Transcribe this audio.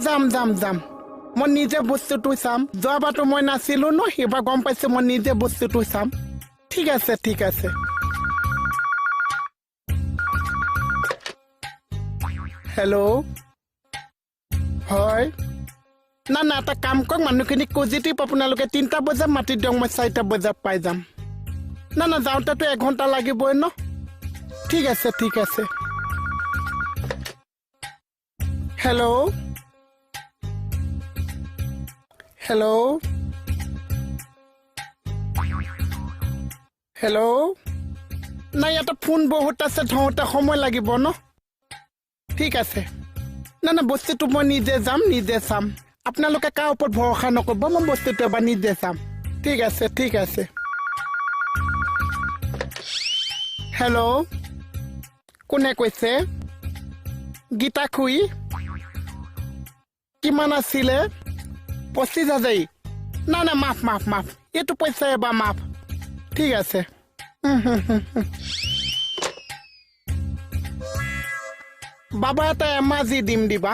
যাম যাম যাম মই নিজে বস্তুটো চাম যোৱাবাৰতো মই নাছিলো ন এইবাৰ গম পাইছো মই নিজে বস্তুটো চাম ঠিক আছে হেল্ল' হয় না না এটা কাম কৰক মানুহখিনিক পজিটিভ আপোনালোকে 3টা বজাত মাতি দিয়ক মই 4টা বজাত পাই যাম না না যাওঁতেতো 1 ঘণ্টা লাগিবই ন ঠিক আছে হেল্ল' নাই ইয়াতে ফোন বহুত আছে ধৰোঁতে সময় লাগিব ন ঠিক আছে না বস্তুটো মই নিজে যাম নিজে চাম আপোনালোকে কাৰ ওপৰত ভৰসা নকৰিব মই বস্তুটো এবাৰ নিজে চাম ঠিক আছে হেল্ল' কোনে কৈছে গীতা খুই কিমান আছিলে 25,000 না মাফ এইটো পইচা এবাৰ মাফ ঠিক আছে বাবা এটা এমাজি দিম দিবা